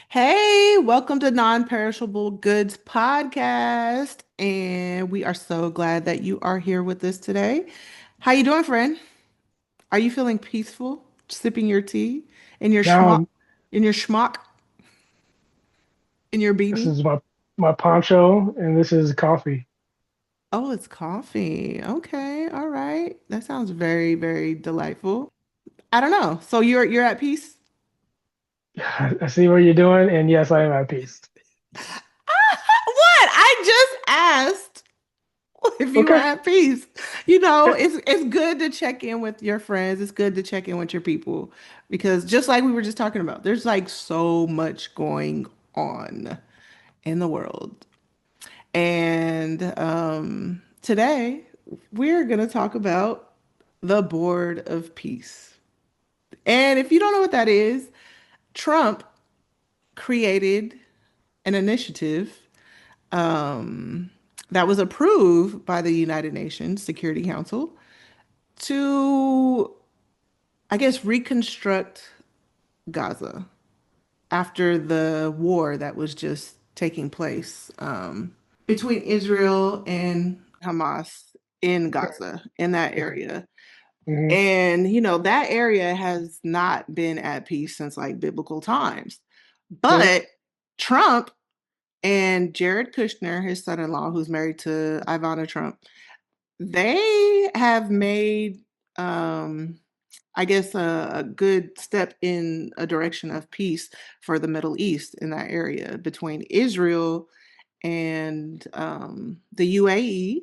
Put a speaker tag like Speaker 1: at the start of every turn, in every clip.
Speaker 1: Hey, welcome to Non-Perishable Goods Podcast. And we are so glad that you are here with us today. How you doing, friend? Are you feeling peaceful, sipping your tea in your schmuck,
Speaker 2: Now
Speaker 1: in your schmuck, in your
Speaker 2: this
Speaker 1: beanie?
Speaker 2: is my poncho and this is coffee.
Speaker 1: Oh, it's coffee. Okay, all right. That sounds very, very delightful. I don't know. So you're at peace?
Speaker 2: I see what you're doing, and yes, I am at peace.
Speaker 1: What? I just asked if you were
Speaker 2: Okay.
Speaker 1: at peace. It's good to check in with your friends. It's good to check in with your people because just like we were just talking about, there's like so much going on in the world. And today we're going to talk about the Board of Peace. And if you don't know what that is, Trump created an initiative um, that was approved by the United Nations Security Council to, I guess, reconstruct Gaza after the war that was just taking place between Israel and Hamas in Gaza, in that area.
Speaker 2: Hmm.
Speaker 1: And, that area has not been at peace since like biblical times.
Speaker 2: Yep.
Speaker 1: But Trump and Jared Kushner, his son in law, who's married to Ivana Trump, they have made, um, I guess, a good step in a direction of peace for the Middle East in that area between Israel and the UAE,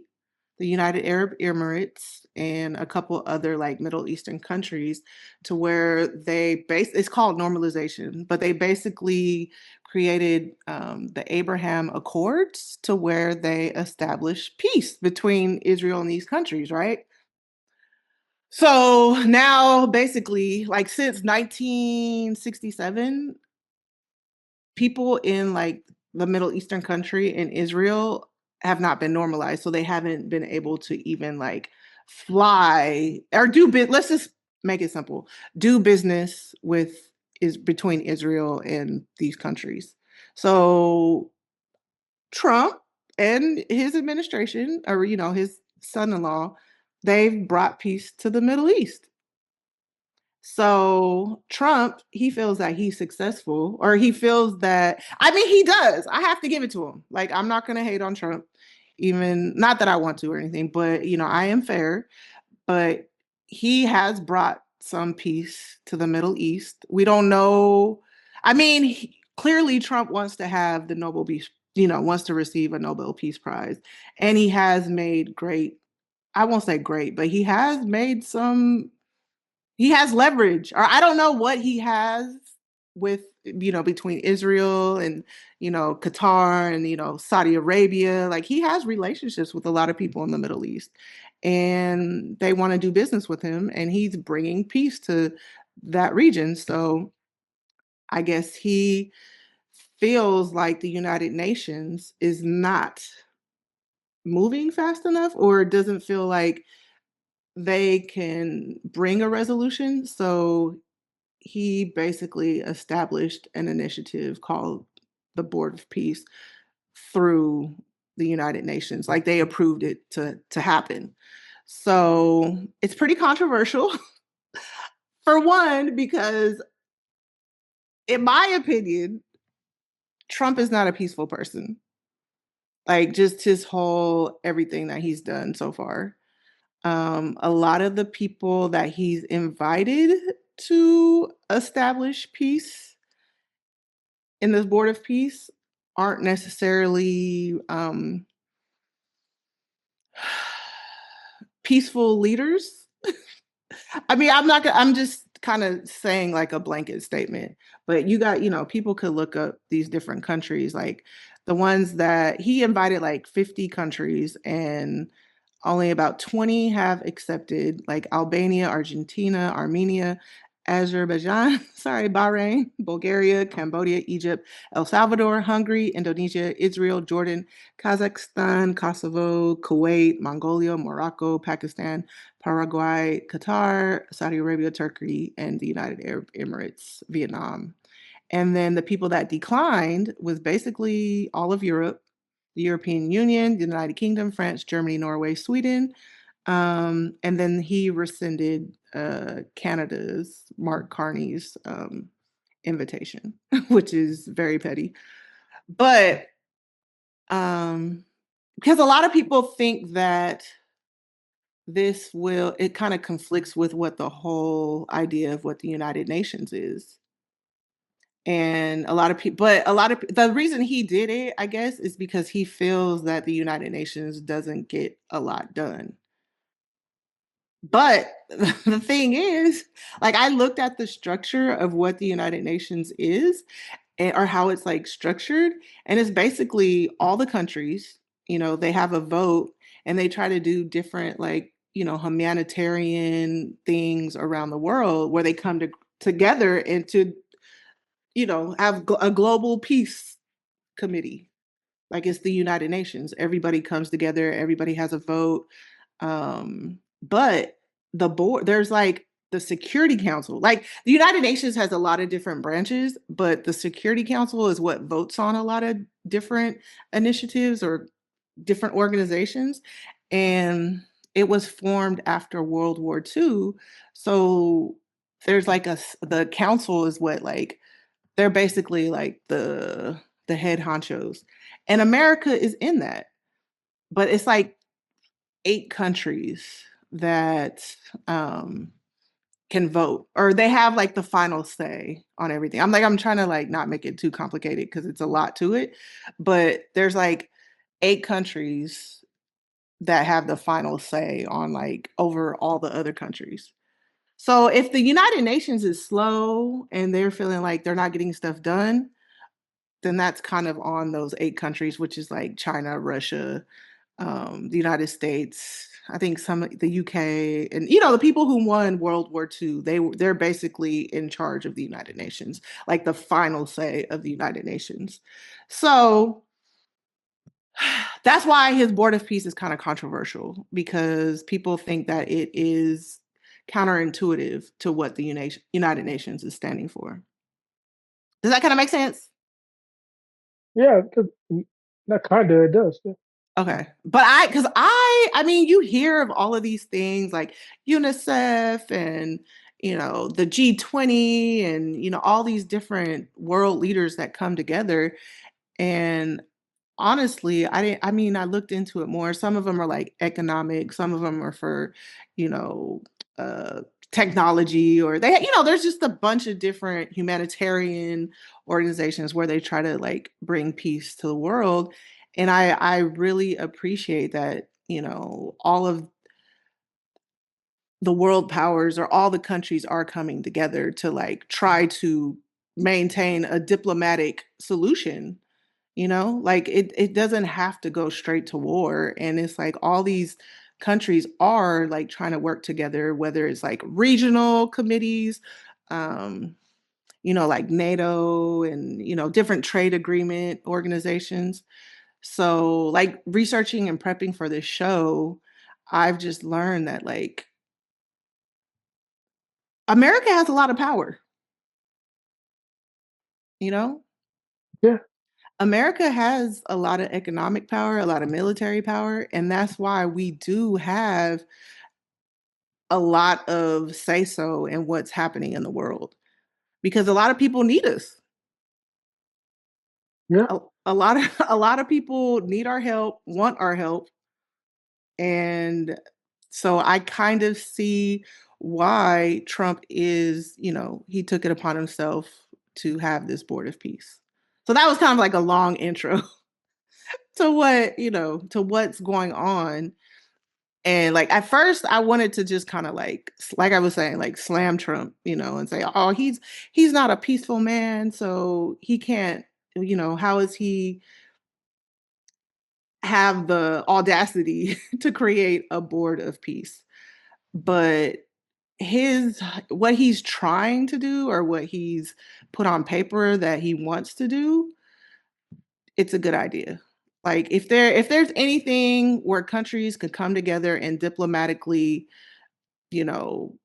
Speaker 1: the United Arab Emirates, and a couple other like Middle Eastern countries, to where it's called normalization, but they basically created the Abraham Accords to where they establish peace between Israel and these countries, right? So now, basically, like since 1967, people in like the Middle Eastern country in Israel have not been normalized. So they haven't been able to even like fly or let's just make it simple. Do business with is between Israel and these countries. So Trump and his administration, or his son-in-law, they've brought peace to the Middle East. So Trump, he feels that he's successful, or he feels that, I mean, he does. I have to give it to him. Like, I'm not going to hate on Trump, even not that I want to or anything, but, I am fair. But he has brought some peace to the Middle East. We don't know. I mean, clearly Trump wants to have the Nobel Peace, wants to receive a Nobel Peace Prize. And he has made great, I won't say great, but he has made some, he has leverage, or I don't know what he has with, between Israel and, Qatar and, Saudi Arabia. Like he has relationships with a lot of people in the Middle East and they want to do business with him and he's bringing peace to that region. So I guess he feels like the United Nations is not moving fast enough or doesn't feel like they can bring a resolution. So he basically established an initiative called the Board of Peace through the United Nations. Like they approved it to happen. So it's pretty controversial for one, because in my opinion, Trump is not a peaceful person. Like just his whole everything that he's done so far. A lot of the people that he's invited to establish peace in this Board of Peace aren't necessarily peaceful leaders. I mean, I'm just kind of saying like a blanket statement, but people could look up these different countries, like the ones that he invited, like 50 countries, and only about 20 have accepted, like Albania, Argentina, Armenia, Azerbaijan, sorry, Bahrain, Bulgaria, Cambodia, Egypt, El Salvador, Hungary, Indonesia, Israel, Jordan, Kazakhstan, Kosovo, Kuwait, Mongolia, Morocco, Pakistan, Paraguay, Qatar, Saudi Arabia, Turkey, and the United Arab Emirates, Vietnam. And then the people that declined was basically all of Europe, the European Union, the United Kingdom, France, Germany, Norway, Sweden. And then he rescinded Canada's Mark Carney's invitation, which is very petty. But because a lot of people think that it kind of conflicts with what the whole idea of what the United Nations is. And the reason he did it, I guess, is because he feels that the United Nations doesn't get a lot done. But the thing is, like, I looked at the structure of what the United Nations is, or how it's like structured, and it's basically all the countries, they have a vote and they try to do different, like, humanitarian things around the world where they come together and to, have a global peace committee. Like, it's the United Nations. Everybody comes together, everybody has a vote. But the board, there's like the Security Council. Like, the United Nations has a lot of different branches, but the Security Council is what votes on a lot of different initiatives or different organizations. And it was formed after World War II. So there's like the council is what, like, they're basically like the head honchos. And America is in that. But it's like 8 countries that can vote, or they have like the final say on everything. I'm trying to like not make it too complicated because it's a lot to it, but there's like 8 countries that have the final say on like over all the other countries. So if the United Nations is slow and they're feeling like they're not getting stuff done, then that's kind of on those 8 countries, which is like China, Russia, the United States, I think the UK, and the people who won World War II, they're basically in charge of the United Nations, like the final say of the United Nations. So that's why his Board of Peace is kind of controversial, because people think that it is counterintuitive to what the United Nations is standing for. Does that kind of make sense?
Speaker 2: Yeah, that kind of it does. Yeah.
Speaker 1: Okay. But I mean, you hear of all of these things like UNICEF and, the G20 and, all these different world leaders that come together. And honestly, I looked into it more. Some of them are like economic, some of them are for, you know, uh, technology, or there's just a bunch of different humanitarian organizations where they try to like bring peace to the world. And I really appreciate that, all of the world powers or all the countries are coming together to like try to maintain a diplomatic solution. Like, it doesn't have to go straight to war. And it's like all these countries are like trying to work together, whether it's like regional committees, um, like NATO and, different trade agreement organizations. So, like, researching and prepping for this show, I've just learned that like America has a lot of power, you know?
Speaker 2: Yeah.
Speaker 1: America has a lot of economic power, a lot of military power, and that's why we do have a lot of say so in what's happening in the world, because a lot of people need us.
Speaker 2: Yeah.
Speaker 1: A lot of a lot of people need our help, want our help, and so I kind of see why Trump is, he took it upon himself to have this board of peace. So that was kind of like a long intro to to what's going on. And like at first I wanted to just kind of like I was saying, like slam Trump, and say, "Oh, he's not a peaceful man, so he can't, how is he have the audacity to create a board of peace?" But his what he's trying to do, or what he's put on paper that he wants to do, it's a good idea. Like, if there's anything where countries could come together and diplomatically, you know,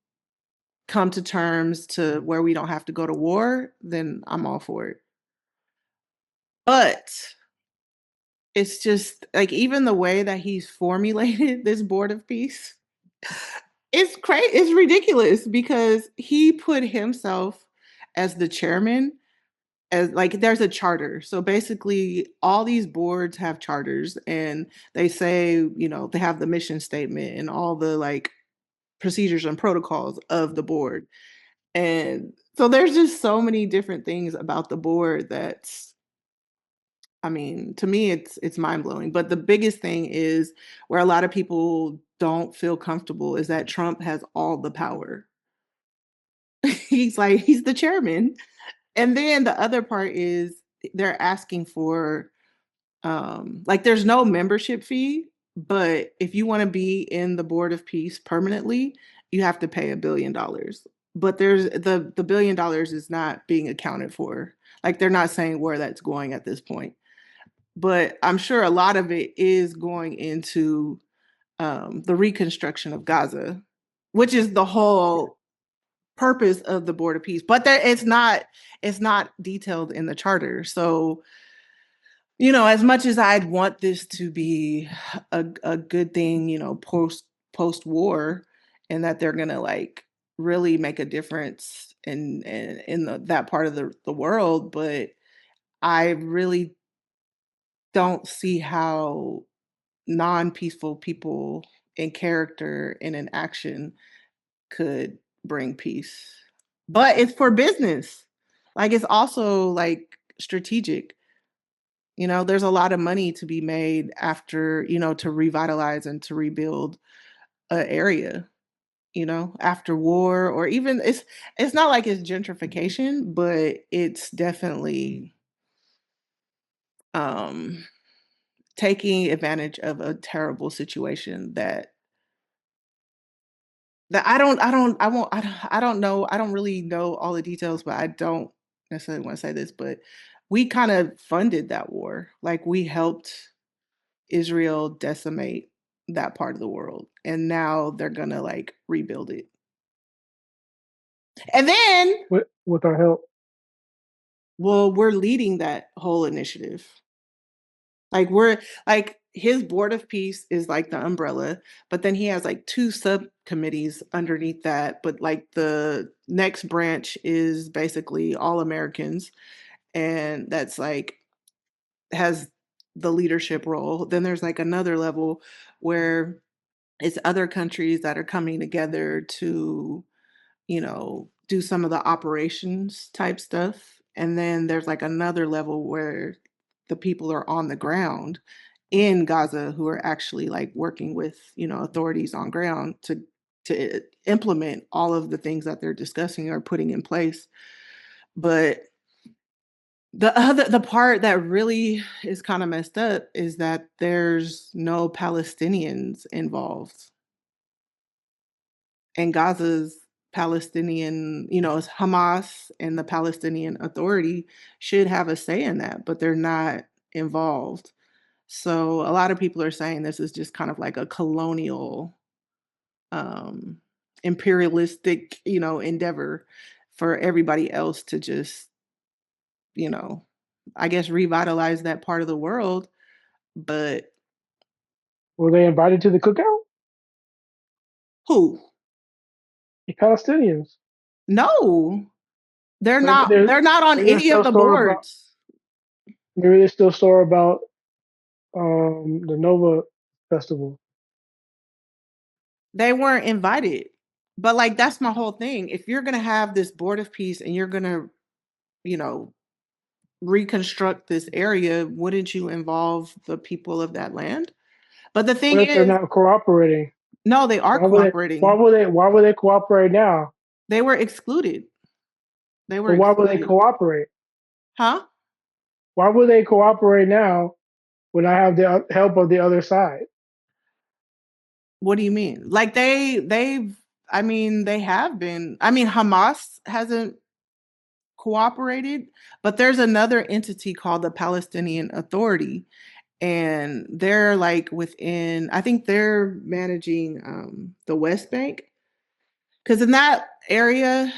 Speaker 1: come to terms to where we don't have to go to war, then I'm all for it. But it's just like even the way that he's formulated this board of peace, it's crazy. It's ridiculous because he put himself as the chairman, as like there's a charter. So basically all these boards have charters and they say, they have the mission statement and all the like procedures and protocols of the board. And so there's just so many different things about the board that's, I mean, to me it's mind-blowing. But the biggest thing is where a lot of people don't feel comfortable is that Trump has all the power. He's the chairman. And then the other part is they're asking for like there's no membership fee, but if you want to be in the Board of Peace permanently, you have to pay $1 billion. But there's the $1 billion is not being accounted for. Like they're not saying where that's going at this point. But I'm sure a lot of it is going into the reconstruction of Gaza, which is the whole purpose of the Board of Peace. But it's not detailed in the charter. So as much as I'd want this to be a good thing, post war, and that they're gonna like really make a difference in that part of the world, but I really don't see how non-peaceful people in character and in action could bring peace. But it's for business. Like it's also like strategic. There's a lot of money to be made after, to revitalize and to rebuild an area, after war, or even it's not like it's gentrification, but it's definitely um taking advantage of a terrible situation that I don't know. I don't really know all the details, but I don't necessarily want to say this, but we kind of funded that war. Like we helped Israel decimate that part of the world. And now they're gonna like rebuild it. And then,
Speaker 2: with our help.
Speaker 1: well, we're leading that whole initiative. Like we're like his board of peace is like the umbrella, but then he has like two subcommittees underneath that. But like the next branch is basically all Americans, and that's like has the leadership role. Then there's like another level where it's other countries that are coming together to, do some of the operations type stuff. And then there's like another level where the people are on the ground in Gaza who are actually like working with, authorities on ground to implement all of the things that they're discussing or putting in place. But the part that really is kind of messed up is that there's no Palestinians involved. And Gaza's Palestinian, it's Hamas and the Palestinian Authority should have a say in that, but they're not involved. So a lot of people are saying this is just kind of like a colonial, um, imperialistic, endeavor for everybody else to just, you know, I guess revitalize that part of the world. But
Speaker 2: Were they invited to the cookout?
Speaker 1: who?
Speaker 2: The Palestinians.
Speaker 1: No, they're
Speaker 2: Maybe
Speaker 1: not. They're not on
Speaker 2: maybe there's
Speaker 1: any of
Speaker 2: still
Speaker 1: the
Speaker 2: story about
Speaker 1: boards.
Speaker 2: maybe there's still story about the Nova Festival.
Speaker 1: They weren't invited. But like that's my whole thing. If you're gonna have this board of peace and you're gonna, you know, reconstruct this area, wouldn't you involve the people of that land? But the thing
Speaker 2: What if they're
Speaker 1: is,
Speaker 2: not cooperating?
Speaker 1: no, they are
Speaker 2: Why would they? Why
Speaker 1: cooperating.
Speaker 2: would they? Why would they cooperate now?
Speaker 1: They were excluded. They were
Speaker 2: But why would they
Speaker 1: excluded.
Speaker 2: cooperate?
Speaker 1: Huh?
Speaker 2: Why would they cooperate now when I have the help of the other side?
Speaker 1: What do you mean? Like they've I mean, they have been. I mean, Hamas hasn't cooperated, but there's another entity called the Palestinian Authority, and they're like within, I think they're managing the West Bank. Because in that area,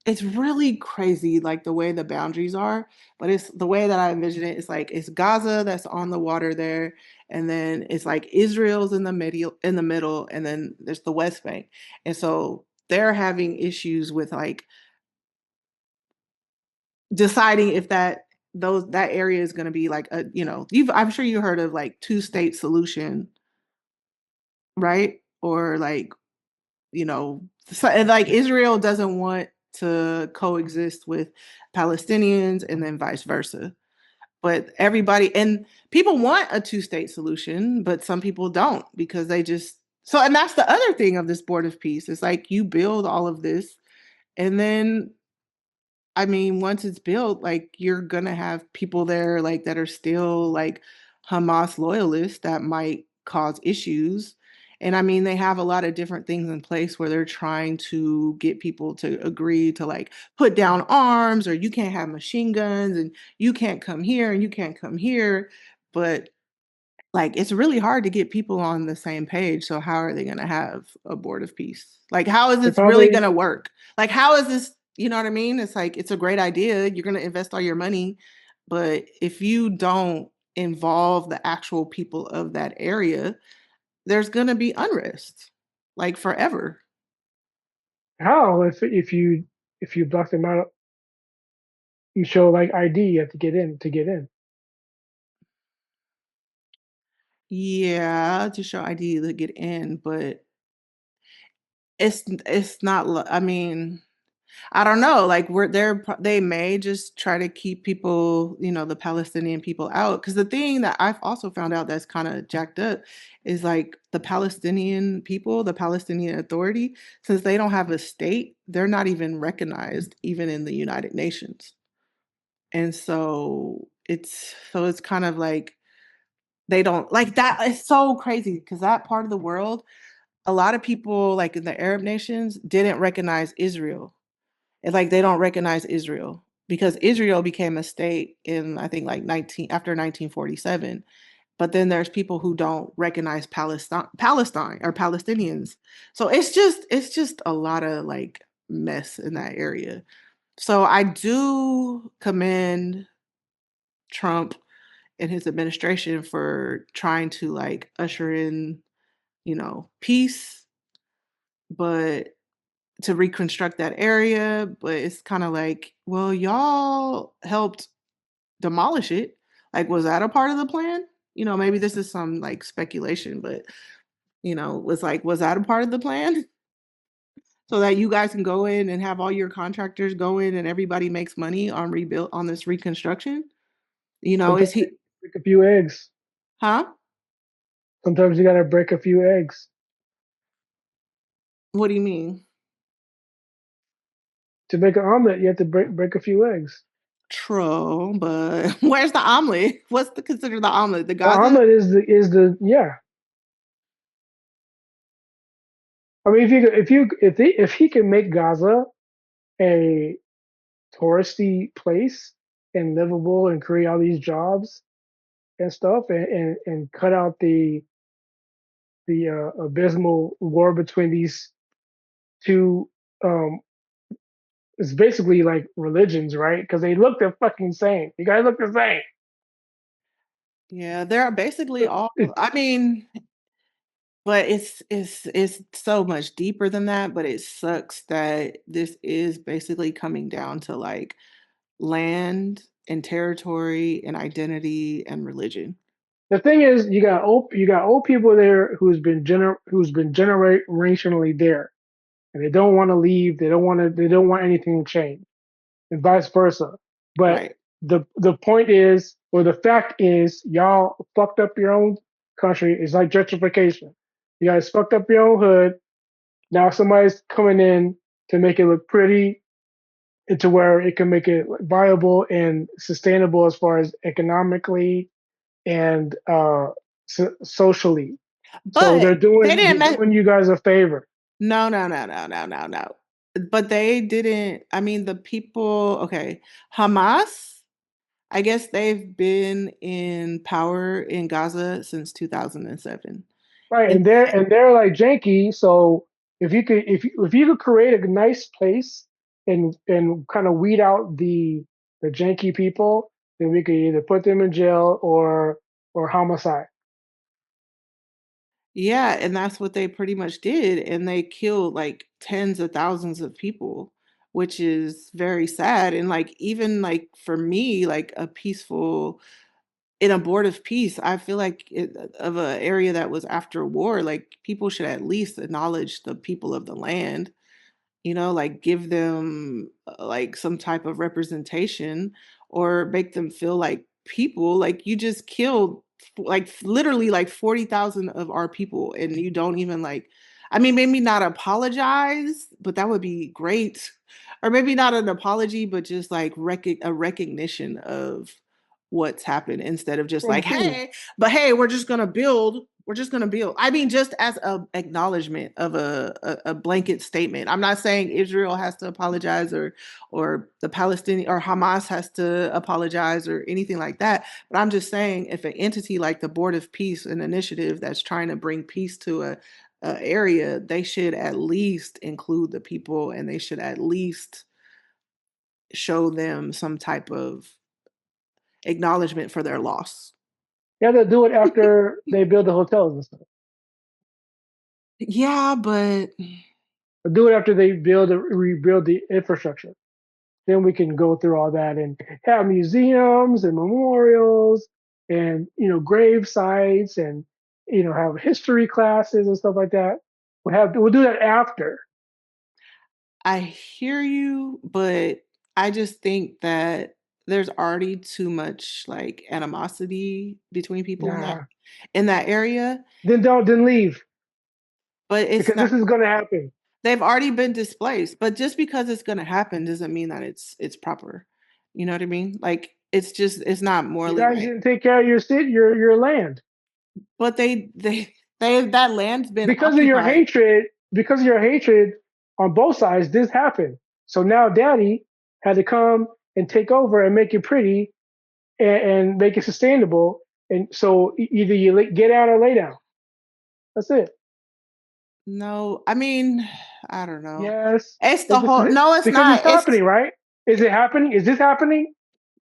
Speaker 1: it's really crazy, like the way the boundaries are. But it's the way that I envision it. It's like it's Gaza that's on the water there, and then it's like Israel's in the middle, and then there's the West Bank. And so they're having issues with like deciding if that area is going to be like a, I'm sure you heard of like two-state solution, right? Or like, so, and like Israel doesn't want to coexist with Palestinians and then vice versa. But everybody and people want a two-state solution, but some people don't because they just so and that's the other thing of this board of peace. It's like you build all of this and then I mean, once it's built, like you're gonna have people there like that are still like Hamas loyalists that might cause issues. And I mean, they have a lot of different things in place where they're trying to get people to agree to like put down arms or you can't have machine guns and you can't come here and you can't come here. But like, it's really hard to get people on the same page, so how are they gonna have a board of peace? Like, how is
Speaker 2: They
Speaker 1: this really
Speaker 2: probably
Speaker 1: gonna work? Like, how is this you know what I mean? It's like, it's a great idea, you're gonna invest all your money, but if you don't involve the actual people of that area, there's gonna be unrest, like, forever.
Speaker 2: how if you block them out, you show like ID, you have to get in to get in.
Speaker 1: Yeah, to show ID to get in, but it's not I mean I don't know, like, they may just try to keep people, the Palestinian people out. Because the thing that I've also found out that's kinda jacked up is, like, the Palestinian people, the Palestinian Authority, since they don't have a state, they're not even recognized even in the United Nations. And so it's kind of like they don't like, that is so crazy because that part of the world, a lot of people, like, in the Arab nations didn't recognize Israel. It's like they don't recognize Israel because Israel became a state in I think like 1947. But then there's people who don't recognize Palestine or Palestinians. So it's just a lot of like mess in that area. So I do commend Trump and his administration for trying to like usher in, peace, but to reconstruct that area, but it's kind of like, well, y'all helped demolish it. Like, was that a part of the plan? Maybe this is some like speculation, but was that a part of the plan? So that you guys can go in and have all your contractors go in and everybody makes money on rebuild on this reconstruction? Is
Speaker 2: Sometimes you
Speaker 1: he
Speaker 2: break a few eggs.
Speaker 1: huh?
Speaker 2: Sometimes you gotta break a few eggs
Speaker 1: What do you mean?
Speaker 2: to make an omelet. You have to break a few eggs.
Speaker 1: True, but where's the omelet? What's the considered the omelet? The
Speaker 2: The
Speaker 1: Gaza?
Speaker 2: omelet is the yeah. I mean, if he can make Gaza a touristy place and livable and create all these jobs and stuff and cut out the abysmal war between these two um it's basically like religions, right? Because they look the fucking same. You guys look the same.
Speaker 1: Yeah, they're basically all
Speaker 2: It,
Speaker 1: I mean, but it's so much deeper than that, but it sucks that this is basically coming down to like land and territory and identity and religion.
Speaker 2: the thing is, you got old people there who's been generationally there, and they don't want to leave. They don't want anything to change, and vice versa. But
Speaker 1: Right.
Speaker 2: the point is, or the fact is, y'all fucked up your own country. It's like gentrification. You guys fucked up your own hood. Now somebody's coming in to make it look pretty and to where it can make it viable and sustainable as far as economically and socially. So
Speaker 1: But they didn't
Speaker 2: they're doing you guys a favor.
Speaker 1: no, no, no, no, no, no, no. But they didn't I mean the people okay, Hamas, I guess they've been in power in Gaza since 2007.
Speaker 2: Right,
Speaker 1: And
Speaker 2: and they're like janky, so If you could create a nice place and kind of weed out the janky people, then we could either put them in jail or homicide.
Speaker 1: Yeah, and that's what they pretty much did. And they killed like tens of thousands of people, which is very sad. And like, even like for me, like a peaceful, in a board of peace, I feel like of an area that was after war, like people should at least acknowledge the people of the land, like give them like some type of representation or make them feel like people. Like you just killed like literally like 40,000 of our people and you don't even like, I mean, maybe not apologize, but that would be great. Or maybe not an apology, but just like a recognition of what's happened instead of just
Speaker 2: From
Speaker 1: like,
Speaker 2: who?
Speaker 1: hey, but hey, we're just gonna build. We're just gonna build. I mean, just as a acknowledgement of a blanket statement. I'm not saying Israel has to apologize or the Palestinian or Hamas has to apologize or anything like that. But I'm just saying if an entity like the Board of Peace, an initiative that's trying to bring peace to a area, they should at least include the people and they should at least show them some type of acknowledgement for their loss.
Speaker 2: Yeah, they'll do it after they build the hotels and stuff.
Speaker 1: Yeah, but
Speaker 2: They'll do it after they rebuild the infrastructure. Then we can go through all that and have museums and memorials and grave sites and have history classes and stuff like that. We'll do that after.
Speaker 1: I hear you, but I just think that there's already too much like animosity between people
Speaker 2: Nah.
Speaker 1: in that area,
Speaker 2: Then leave
Speaker 1: but it's
Speaker 2: because this
Speaker 1: not.
Speaker 2: is going to happen.
Speaker 1: They've already been displaced, but just because it's going to happen doesn't mean that it's proper. You know what I mean? Like it's not
Speaker 2: You
Speaker 1: morally
Speaker 2: guys
Speaker 1: right.
Speaker 2: didn't take care of your city, your land.
Speaker 1: But they that land's been
Speaker 2: because of your
Speaker 1: occupied.
Speaker 2: hatred, because of your hatred on both sides, this happened. So now daddy had to come and take over and make it pretty and make it sustainable. And so either you get out or lay down. That's it.
Speaker 1: No, I mean, I don't know.
Speaker 2: Yes.
Speaker 1: It's the
Speaker 2: This is
Speaker 1: whole
Speaker 2: it.
Speaker 1: no, it's
Speaker 2: Because
Speaker 1: not.
Speaker 2: it's
Speaker 1: It's
Speaker 2: happening, right? Is it happening? Is this happening?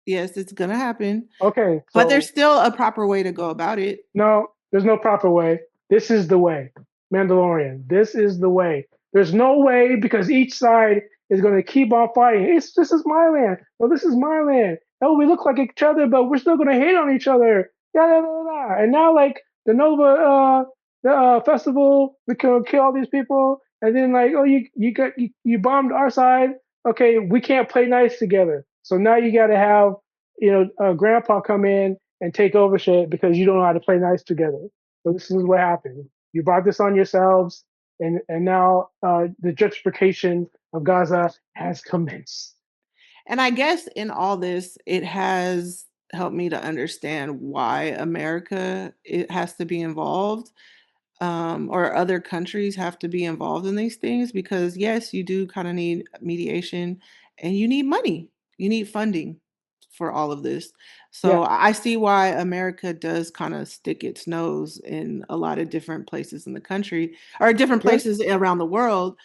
Speaker 1: yes, it's gonna happen.
Speaker 2: Okay.
Speaker 1: But there's
Speaker 2: So
Speaker 1: still a proper way to go about it.
Speaker 2: no, there's no proper way. This is the way. Mandalorian. This is the way. There's no way because each side is going to keep on fighting. This is my land. No, this is my land. No, we look like each other, but we're still going to hate on each other. Yeah, yeah, yeah, yeah. And now, like the Nova the festival, we can kill all these people, and then like, oh, you bombed our side. Okay, we can't play nice together. So now you got to have Grandpa come in and take over shit because you don't know how to play nice together. So this is what happened. You brought this on yourselves, and now the gentrification of Gaza has commenced.
Speaker 1: And I guess in all this, it has helped me to understand why America it has to be involved, or other countries have to be involved in these things because yes, you do kind of need mediation and you need money. You need funding for all of this.
Speaker 2: Yeah,
Speaker 1: So I see why America does kind of stick its nose in a lot of different places in the country or different
Speaker 2: yeah,
Speaker 1: places around the world.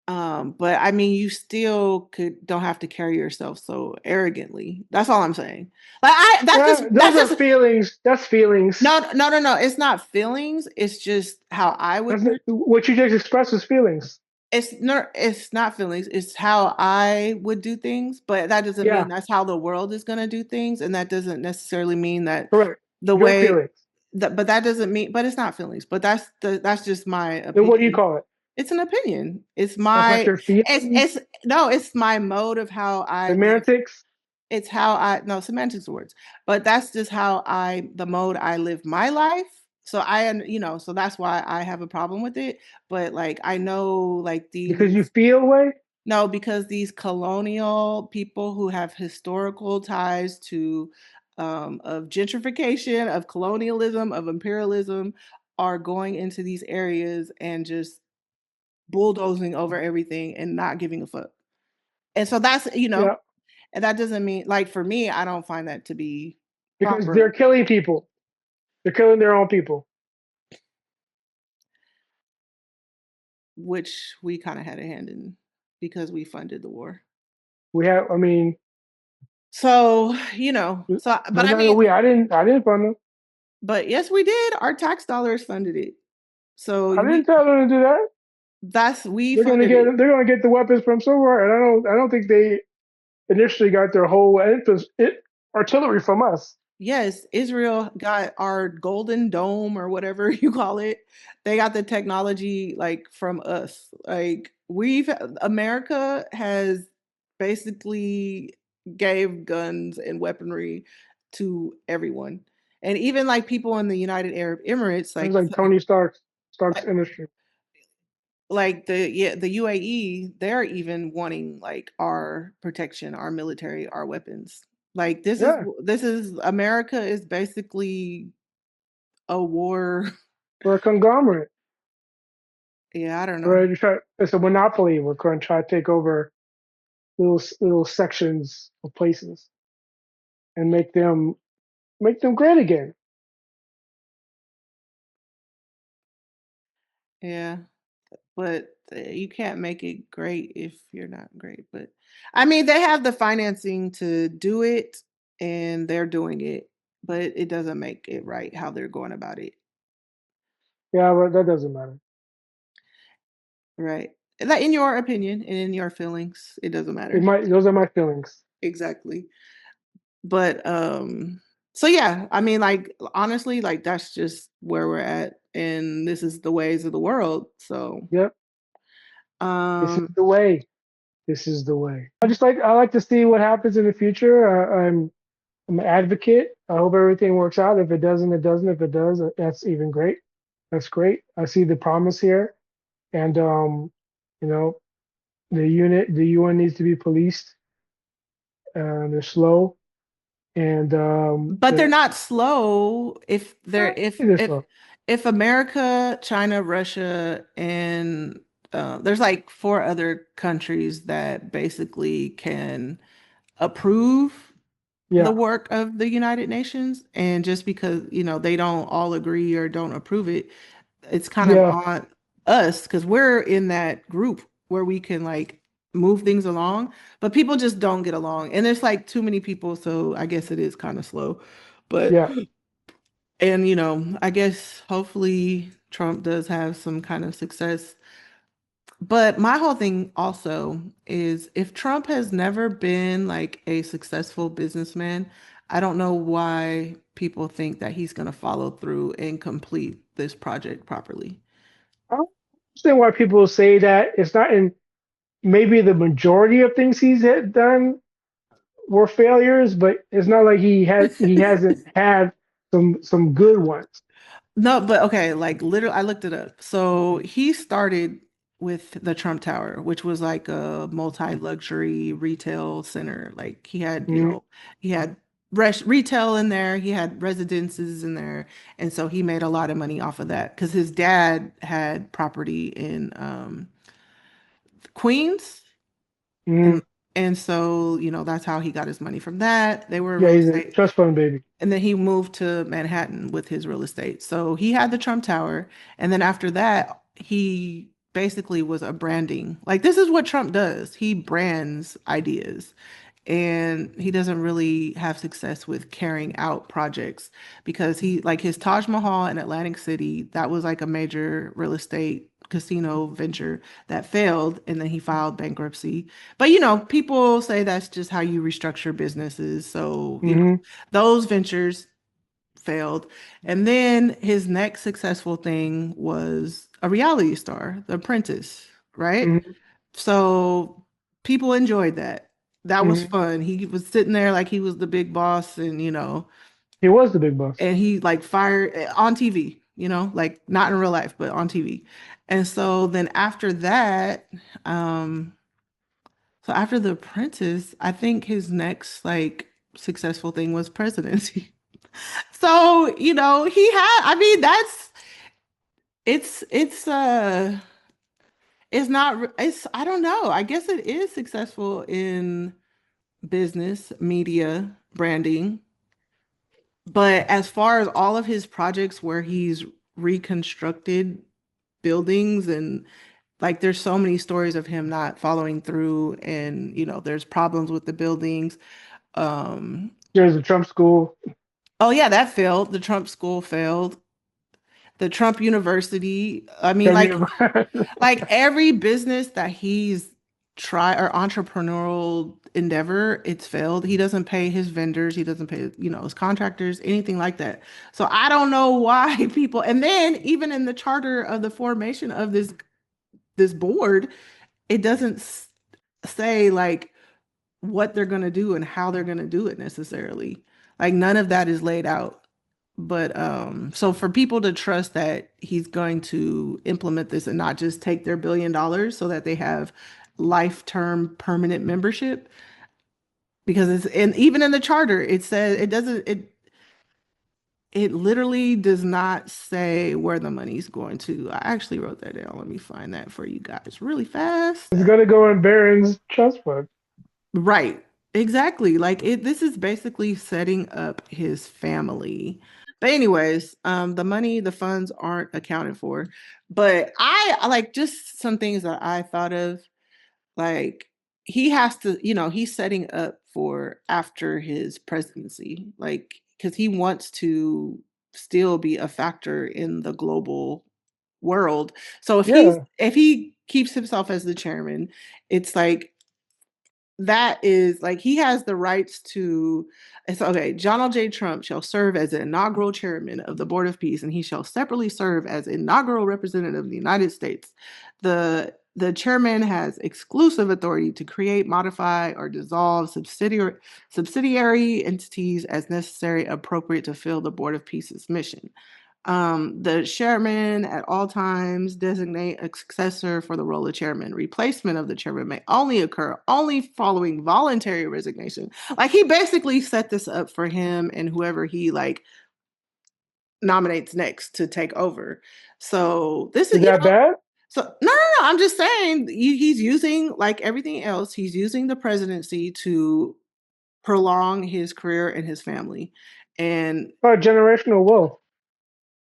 Speaker 1: But I mean, you still don't have to carry yourself so arrogantly. That's all I'm saying. Like
Speaker 2: yeah.
Speaker 1: that's
Speaker 2: Those are
Speaker 1: just
Speaker 2: feelings. That's feelings.
Speaker 1: no, no, no, no. It's not feelings. It's just how I would do.
Speaker 2: What you just expressed is feelings.
Speaker 1: It's not feelings. It's how I would do things. But that doesn't
Speaker 2: Yeah,
Speaker 1: mean that's how the world is going to do things, and that doesn't necessarily mean that
Speaker 2: correct.
Speaker 1: the
Speaker 2: Your
Speaker 1: way
Speaker 2: feelings.
Speaker 1: that. But that doesn't mean. But it's not feelings. But that's just my
Speaker 2: Then what do you
Speaker 1: opinion.
Speaker 2: call it?
Speaker 1: It's an opinion.
Speaker 2: That's not your
Speaker 1: It's
Speaker 2: feelings.
Speaker 1: no. It's my mode of how I live.
Speaker 2: Semantics.
Speaker 1: It's how I no semantics words, but that's just how the mode I live my life. So so that's why I have a problem with it. But like I know like
Speaker 2: Because you
Speaker 1: these
Speaker 2: feel way.
Speaker 1: no, because these colonial people who have historical ties to of gentrification, of colonialism, of imperialism are going into these areas and just bulldozing over everything and not giving a fuck. And so that's,
Speaker 2: Yeah,
Speaker 1: and that doesn't mean like for me, I don't find that to be
Speaker 2: because they're
Speaker 1: proper.
Speaker 2: killing people. They're killing their own people.
Speaker 1: which we kind of had a hand in because we funded the war.
Speaker 2: We have, I mean,
Speaker 1: So, but
Speaker 2: no,
Speaker 1: I
Speaker 2: no, no,
Speaker 1: mean,
Speaker 2: I didn't fund them.
Speaker 1: but yes, we did. Our tax dollars funded it. So
Speaker 2: I didn't tell them to do that.
Speaker 1: we funded it.
Speaker 2: They're gonna get the weapons from somewhere, and I don't think they initially got their whole artillery from us.
Speaker 1: Yes, Israel got our golden dome or whatever you call it. They got the technology like from us. Like America has basically gave guns and weaponry to everyone. And even like people in the United Arab Emirates,
Speaker 2: It was like Stark's
Speaker 1: like
Speaker 2: industry.
Speaker 1: the UAE, they're even wanting like our protection, our military, our weapons. Like
Speaker 2: Yeah,
Speaker 1: this is America is basically a war.
Speaker 2: we're a conglomerate.
Speaker 1: Yeah, I don't know.
Speaker 2: It's a monopoly. We're going to try to take over little sections of places and make them great again.
Speaker 1: Yeah, but you can't make it great if you're not great. But I mean, they have the financing to do it and they're doing it, but it doesn't make it right how they're going about it.
Speaker 2: Yeah, but that doesn't matter.
Speaker 1: Right. Like in your opinion and in your feelings, it doesn't matter.
Speaker 2: Those are my feelings.
Speaker 1: Exactly. But so yeah, I mean like honestly, like that's just where we're at and this is the ways of the world. So
Speaker 2: Yep, this is
Speaker 1: um
Speaker 2: the way. This is the way. I like to see what happens in the future. I'm an advocate. I hope everything works out. If it doesn't, it doesn't. If it does, that's even great. That's great. I see the promise here, and you know, the UN needs to be policed. They're slow, and
Speaker 1: but they're not slow
Speaker 2: they're slow.
Speaker 1: if America, China, Russia and there's like four other countries that basically can approve the
Speaker 2: Yeah,
Speaker 1: work of the United Nations and just because they don't all agree or don't approve it, it's kind of
Speaker 2: yeah,
Speaker 1: on us because we're in that group where we can like move things along, but people just don't get along. And there's like too many people, so I guess it is kind of slow. But
Speaker 2: yeah.
Speaker 1: and I guess hopefully Trump does have some kind of success. But my whole thing also is if Trump has never been like a successful businessman, I don't know why people think that he's going to follow through and complete this project properly.
Speaker 2: I don't understand why people say that. It's not in maybe the majority of things he's had done were failures, but it's not like he hasn't had some good ones.
Speaker 1: No, but okay, like literally, I looked it up. So he started with the Trump Tower, which was like a multi-luxury retail center. Like he had,
Speaker 2: Mm-hmm.
Speaker 1: he had retail in there, he had residences in there, and so he made a lot of money off of that because his dad had property in Queens,
Speaker 2: Mm-hmm.
Speaker 1: and so that's how he got his money from that. They were
Speaker 2: Yeah,
Speaker 1: real
Speaker 2: he's a
Speaker 1: estate.
Speaker 2: trust fund baby.
Speaker 1: And then he moved to Manhattan with his real estate. So he had the Trump Tower. And then after that, he basically was a branding. Like, this is what Trump does. He brands ideas. And he doesn't really have success with carrying out projects because like his Taj Mahal in Atlantic City, that was like a major real estate casino venture that failed and then he filed bankruptcy. But people say that's just how you restructure businesses. So,
Speaker 2: Mm-hmm.
Speaker 1: those ventures failed. And then his next successful thing was a reality star, The Apprentice, right?
Speaker 2: Mm-hmm.
Speaker 1: So people enjoyed that. That was
Speaker 2: Mm-hmm.
Speaker 1: fun. He was sitting there like he was the big boss and
Speaker 2: He was the big boss.
Speaker 1: and he like fired on TV, like not in real life, but on TV. And so then after that, um, so after The Apprentice, I think his next like successful thing was presidency. So, I mean, it's not, I don't know. I guess it is successful in business, media, branding. But as far as all of his projects where he's reconstructed buildings and Like there's so many stories of him not following through, and there's problems with the buildings. Um,
Speaker 2: There's a Trump school.
Speaker 1: oh yeah, that failed. The Trump school failed. The Trump University. I mean,
Speaker 2: Trump
Speaker 1: like
Speaker 2: University.
Speaker 1: every business that he's tried or entrepreneurial endeavor, it's failed. He doesn't pay his vendors, he doesn't pay, his contractors, anything like that. So I don't know why people, and then even in the charter of the formation of this board, it doesn't say like what they're going to do and how they're going to do it necessarily. Like none of that is laid out. But so for people to trust that he's going to implement this and not just take their $1 billion so that they have life term permanent membership, because it's, and even in the charter it says it doesn't, it literally does not say where the money's going to. I actually wrote that down. Let me find that for you guys really fast.
Speaker 2: It's gonna go in Barron's trust fund.
Speaker 1: Right. Exactly. Like this is basically setting up his family. But anyways, the money, the funds aren't accounted for. But I like just some things that I thought of, like he has to, he's setting up for after his presidency, like because he wants to still be a factor in the global world. So
Speaker 2: Yeah,
Speaker 1: if he keeps himself as the chairman, it's like that is like he has the rights to. It's okay. Donald J. Trump shall serve as the inaugural chairman of the Board of Peace, and he shall separately serve as inaugural representative of the United States. The chairman has exclusive authority to create, modify, or dissolve subsidiary entities as necessary, appropriate to fill the Board of Peace's mission. The chairman at all times designate a successor for the role of chairman. Replacement of the chairman may only occur only following voluntary resignation. Like he basically set this up for him and whoever he like nominates next to take over. So this is,
Speaker 2: is that bad?
Speaker 1: so no, I'm just saying he's using, like everything else, he's using the presidency to prolong his career and his family. And
Speaker 2: Oh, generational wealth.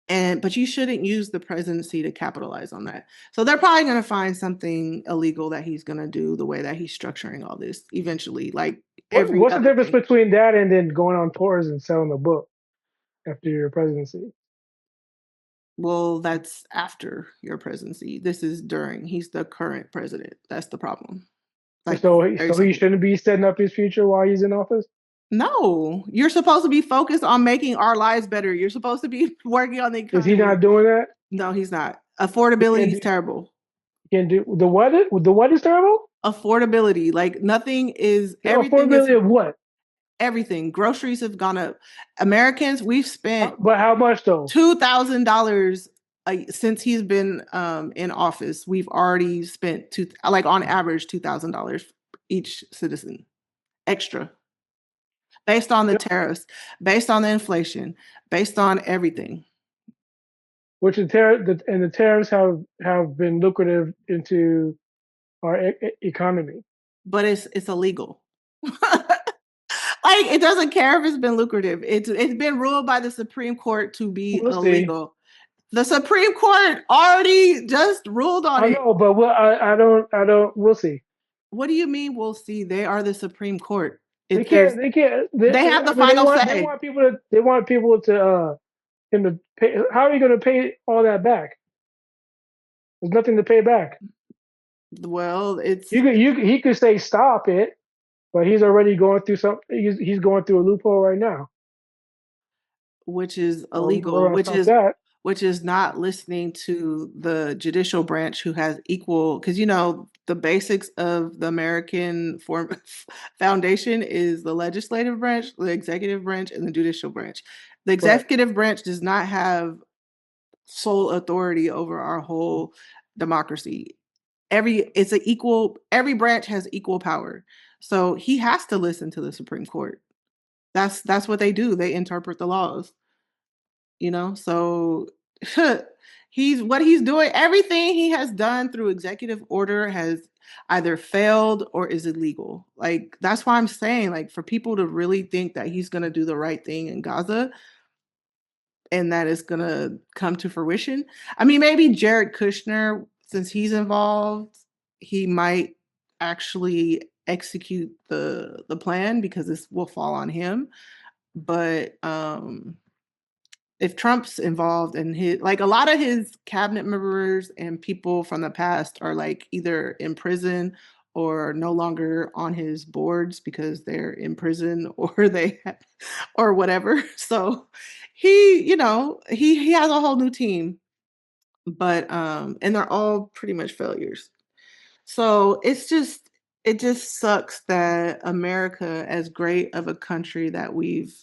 Speaker 1: but you shouldn't use the presidency to capitalize on that. So they're probably going to find something illegal that he's going to do the way that he's structuring all this eventually, like every
Speaker 2: What's the
Speaker 1: other
Speaker 2: difference
Speaker 1: thing.
Speaker 2: between that and then going on tours and selling a book after your presidency?
Speaker 1: Well, that's after your presidency. This is during. He's the current president. That's the problem. Like very
Speaker 2: So he
Speaker 1: simple.
Speaker 2: shouldn't be setting up his future while he's in office
Speaker 1: No, you're supposed to be focused on making our lives better. You're supposed to be working on the
Speaker 2: is he
Speaker 1: economy.
Speaker 2: not doing that?
Speaker 1: No, he's not.
Speaker 2: He
Speaker 1: Affordability
Speaker 2: can't
Speaker 1: is
Speaker 2: do.
Speaker 1: terrible.
Speaker 2: He can't do the what? The what is terrible?
Speaker 1: Affordability, like nothing is,
Speaker 2: The
Speaker 1: everything is,
Speaker 2: affordability of what?
Speaker 1: everything. Groceries have gone up. Americans, we've spent
Speaker 2: But how much though?
Speaker 1: $2,000 since he's been in office. We've already spent like on average $2,000 each citizen extra, based on the tariffs, based on the inflation, based on everything.
Speaker 2: Which the tariffs have been lucrative into our economy.
Speaker 1: But it's illegal. Like it doesn't care if it's been lucrative. It's been ruled by the Supreme Court to be
Speaker 2: We'll see.
Speaker 1: illegal. The Supreme Court already just ruled on
Speaker 2: I
Speaker 1: it.
Speaker 2: know, but I don't. We'll see.
Speaker 1: What do you mean we'll see? They are the Supreme Court.
Speaker 2: They
Speaker 1: It
Speaker 2: can't.
Speaker 1: there's
Speaker 2: They can't.
Speaker 1: they have
Speaker 2: I
Speaker 1: the
Speaker 2: mean,
Speaker 1: final
Speaker 2: they
Speaker 1: say.
Speaker 2: want people to. They want people to. Him to pay. How are you going to pay all that back? There's nothing to pay back.
Speaker 1: Well, it's
Speaker 2: He could say stop it, but he's already going through some. He's going through a loophole right now.
Speaker 1: which is
Speaker 2: So we're
Speaker 1: illegal,
Speaker 2: going to stop that.
Speaker 1: which is not listening to the judicial branch, who has equal, because the basics of the American form foundation is the legislative branch, the executive branch, and the judicial branch. The
Speaker 2: Right.
Speaker 1: executive branch does not have sole authority over our whole democracy. Every branch has equal power. So he has to listen to the Supreme Court. That's what they do. They interpret the laws. So he's doing, everything he has done through executive order has either failed or is illegal. Like that's why I'm saying, like, for people to really think that he's going to do the right thing in Gaza and that it's going to come to fruition. I mean, maybe Jared Kushner since he's involved, he might actually execute the plan because this will fall on him. But if Trump's involved and his like a lot of his cabinet members and people from the past are like either in prison or no longer on his boards because they're in prison or or whatever. So he has a whole new team, but and they're all pretty much failures. So it just sucks that America, as great of a country that we've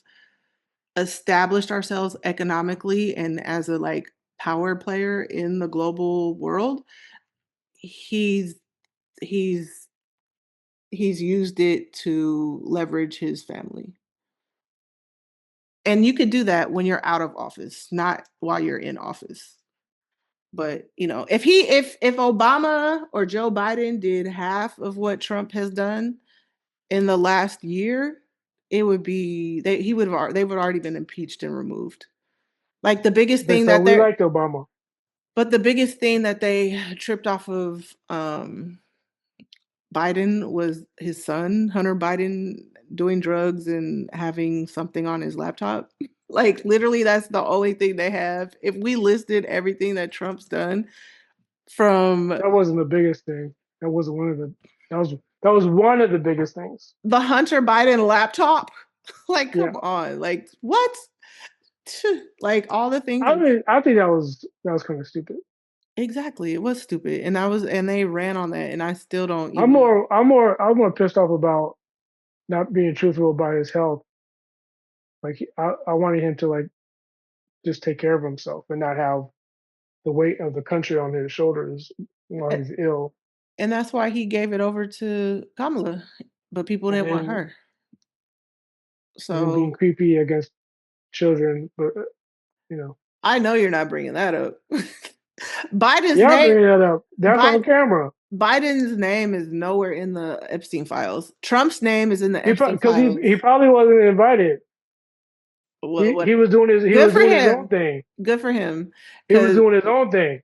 Speaker 1: established ourselves economically and as a like power player in the global world, he's he's he's used it to leverage his family. And you could do that when you're out of office, not while you're in office. But if Obama or Joe Biden did half of what Trump has done in the last year, it would be they would already been impeached and removed. Like the biggest thing
Speaker 2: So
Speaker 1: that
Speaker 2: we
Speaker 1: they're
Speaker 2: liked Obama.
Speaker 1: But the biggest thing that they tripped off of Biden was his son, Hunter Biden, doing drugs and having something on his laptop. Like literally that's the only thing they have. If we listed everything that Trump's done from
Speaker 2: That wasn't the biggest thing. That wasn't one of the. That was one of the biggest things.
Speaker 1: the Hunter Biden laptop, like
Speaker 2: Yeah.
Speaker 1: come on. Like what? Like all the things
Speaker 2: I think that was kind of stupid.
Speaker 1: Exactly. It was stupid. And they ran on that and I still don't
Speaker 2: I'm
Speaker 1: even
Speaker 2: more pissed off about not being truthful about his health. Like I wanted him to like just take care of himself and not have the weight of the country on his shoulders while he's ill.
Speaker 1: and that's why he gave it over to Kamala, but people
Speaker 2: And
Speaker 1: didn't want
Speaker 2: then
Speaker 1: her.
Speaker 2: being
Speaker 1: So
Speaker 2: creepy against children, but
Speaker 1: I know you're not bringing that up. Biden's
Speaker 2: yeah, I'm
Speaker 1: name
Speaker 2: bringing that up. That's on camera.
Speaker 1: Biden's name is nowhere in the Epstein files. Trump's name is in the Epstein
Speaker 2: Because
Speaker 1: files.
Speaker 2: he probably wasn't invited. He was doing his own thing.
Speaker 1: Good for him.
Speaker 2: He was doing his own thing.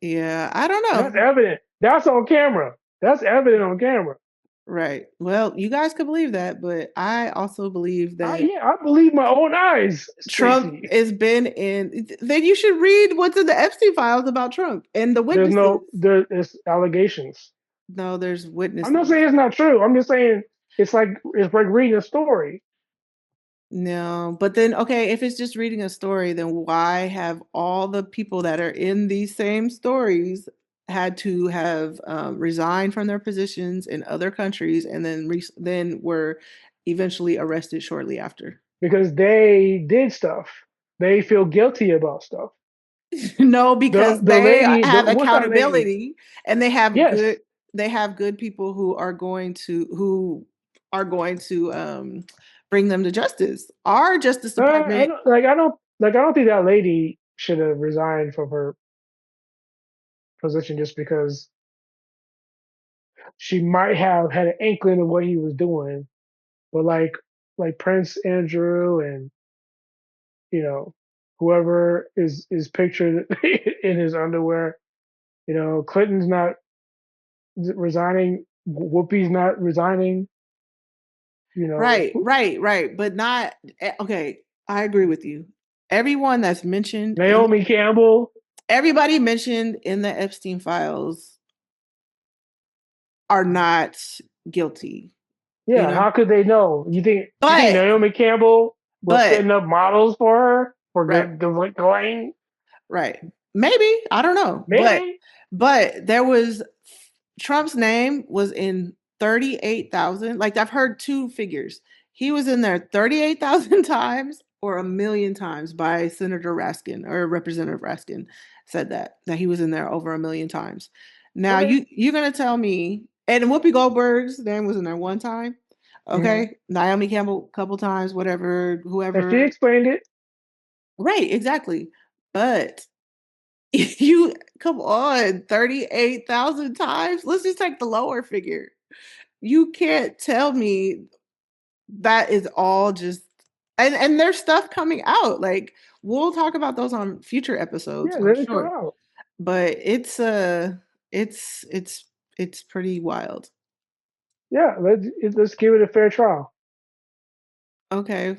Speaker 1: Yeah, I don't
Speaker 2: That's
Speaker 1: know.
Speaker 2: evident. That's on camera. That's evident on camera.
Speaker 1: Right. Well, you guys could believe that, but I also believe that
Speaker 2: I believe my own eyes.
Speaker 1: Trump
Speaker 2: Stacey.
Speaker 1: has been in. Then you should read what's in the Epstein files about Trump and the witnesses.
Speaker 2: There's allegations.
Speaker 1: No, there's witnesses.
Speaker 2: I'm not saying it's not true. I'm just saying it's like reading a story.
Speaker 1: No, but then okay, if it's just reading a story, then why have all the people that are in these same stories had to have resigned from their positions in other countries and then were eventually arrested shortly after?
Speaker 2: Because they did stuff. They feel guilty about stuff.
Speaker 1: No, because
Speaker 2: The
Speaker 1: they
Speaker 2: lady,
Speaker 1: have
Speaker 2: what's that lady?
Speaker 1: accountability and
Speaker 2: Yes.
Speaker 1: they have good people who are going to bring them to justice. Our Justice Department.
Speaker 2: I don't think that lady should have resigned from her position just because she might have had an inkling of what he was doing. But like Prince Andrew and whoever is pictured in his underwear, Clinton's not resigning, Whoopi's not resigning.
Speaker 1: Right. But not okay. I agree with you. Everyone that's mentioned,
Speaker 2: Naomi Campbell,
Speaker 1: everybody mentioned in the Epstein files are not guilty.
Speaker 2: Yeah, how could they know? You think Naomi Campbell was setting up models for her for going?
Speaker 1: Right. Maybe. I don't know.
Speaker 2: Maybe.
Speaker 1: But there was Trump's name was in 38,000. Like I've heard two figures. He was in there 38,000 times or 1,000,000 times by Senator Raskin or Representative Raskin said that he was in there over 1,000,000 times. Now you're gonna tell me, and Whoopi Goldberg's name was in there one time. Okay. Mm-hmm. Naomi Campbell a couple times, whatever, whoever.
Speaker 2: And she explained it.
Speaker 1: Right, exactly. But you come on, 38,000 times. Let's just take the lower figure. You can't tell me that is all just and there's stuff coming out. Like we'll talk about those on future episodes.
Speaker 2: Yeah, let it come out.
Speaker 1: But it's It's it's it's pretty wild.
Speaker 2: Yeah, let's give it a fair trial.
Speaker 1: Okay.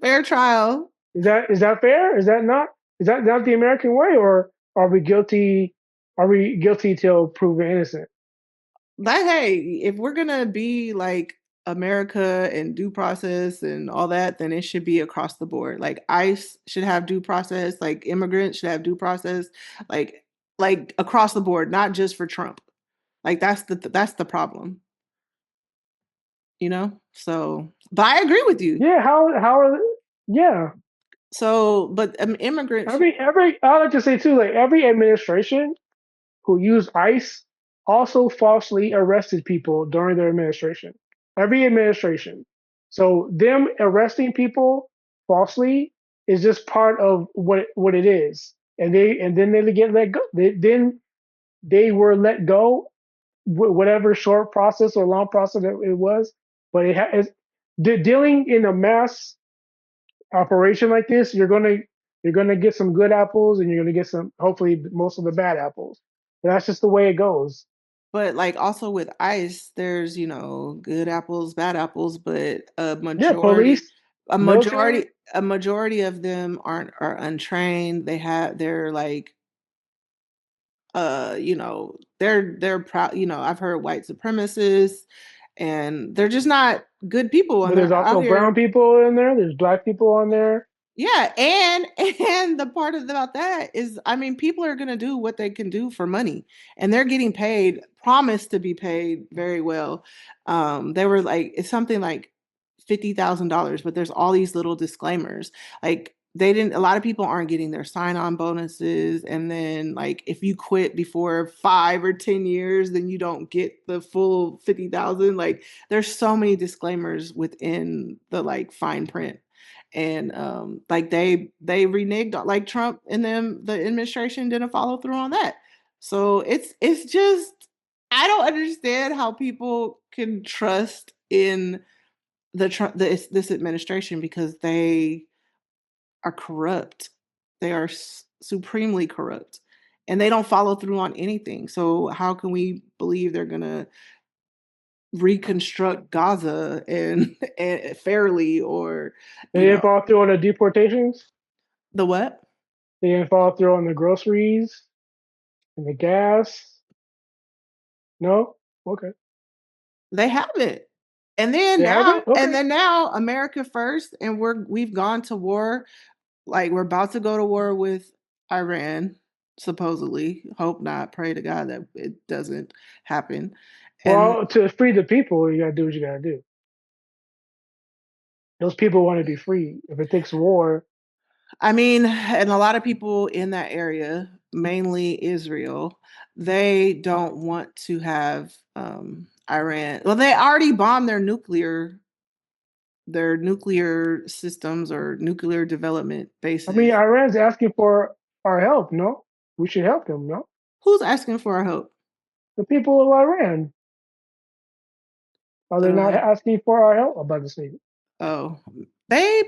Speaker 1: Fair trial.
Speaker 2: Is that fair? Is that not the American way, or are we guilty? Are we guilty till proven innocent?
Speaker 1: But hey, if we're gonna be like America and due process and all that, then it should be across the board. Like ICE should have due process, like immigrants should have due process, like like across the board, not just for Trump. Like that's the problem, you know? So, but I agree with you.
Speaker 2: Yeah. How are? Yeah.
Speaker 1: So, but immigrants,
Speaker 2: Every I like to say too, like every administration who used ICE also falsely arrested people during their administration. Every administration. So them arresting people falsely is just part of what it is. And then they get let go. Then they were let go, whatever short process or long process it was. But dealing in a mass operation like this, you're gonna get some good apples, and you're gonna get some, hopefully, most of the bad apples. But that's just the way it goes.
Speaker 1: but like also with ICE, there's, good apples, bad apples, but
Speaker 2: Yeah, police,
Speaker 1: a
Speaker 2: military.
Speaker 1: majority, a majority of them are untrained. They're like, they're proud, I've heard white supremacists and they're just not good people and
Speaker 2: But there's
Speaker 1: they're out
Speaker 2: also brown
Speaker 1: here.
Speaker 2: people in there. There's black people on there.
Speaker 1: Yeah, and the part about that is, I mean, people are gonna do what they can do for money, and they're getting paid, promised to be paid very well. They were like, it's something like $50,000, but there's all these little disclaimers. Like they didn't. A lot of people aren't getting their sign-on bonuses, and then like if you quit before 5 or 10 years, then you don't get the full 50,000. Like there's so many disclaimers within the like fine print and like they reneged like Trump and them the administration didn't follow through on that. So it's just I don't understand how people can trust in this administration because they are corrupt. They are supremely corrupt and they don't follow through on anything. So how can we believe they're going to reconstruct Gaza and fairly or
Speaker 2: They
Speaker 1: you
Speaker 2: didn't
Speaker 1: know
Speaker 2: follow through on the deportations.
Speaker 1: the what?
Speaker 2: They didn't follow through on the groceries and the gas. No. Okay.
Speaker 1: They haven't.
Speaker 2: They haven't.
Speaker 1: And
Speaker 2: Okay.
Speaker 1: then now America first and we've gone to war. Like we're about to go to war with Iran, supposedly. Hope not. Pray to God that it doesn't happen. And
Speaker 2: Well, to free the people, you gotta do what you gotta do. Those people want to be free. If it takes war,
Speaker 1: I mean, and a lot of people in that area, mainly Israel, they don't want to have Iran. Well, they already bombed their nuclear systems or nuclear development
Speaker 2: I mean,
Speaker 1: bases.
Speaker 2: Iran's asking for our help. No, we should help them. No,
Speaker 1: Who's asking for our help?
Speaker 2: the people of Iran, are they not
Speaker 1: Uh,
Speaker 2: asking for our help about this thing?
Speaker 1: oh, they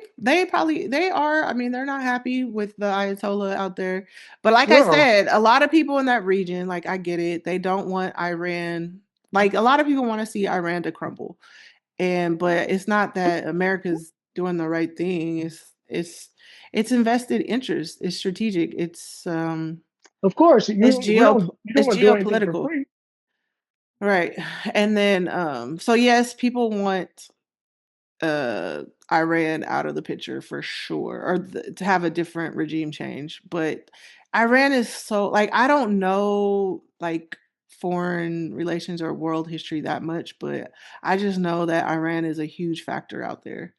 Speaker 1: probably they are. I mean, they're not happy with the Ayatollah out there. But like I
Speaker 2: Well,
Speaker 1: said, a lot of people in that region, like I get it, they don't want Iran. Like a lot of people want to see Iran to crumble. And but it's not that America's doing the right thing. It's invested interest. It's strategic.
Speaker 2: of course,
Speaker 1: It's
Speaker 2: you don't
Speaker 1: it's
Speaker 2: want to do anything for
Speaker 1: geopolitical.
Speaker 2: free.
Speaker 1: Right. And then so yes, people want Iran out of the picture for sure, or to have a different regime change. But Iran is so like I don't know like foreign relations or world history that much, but I just know that Iran is a huge factor out there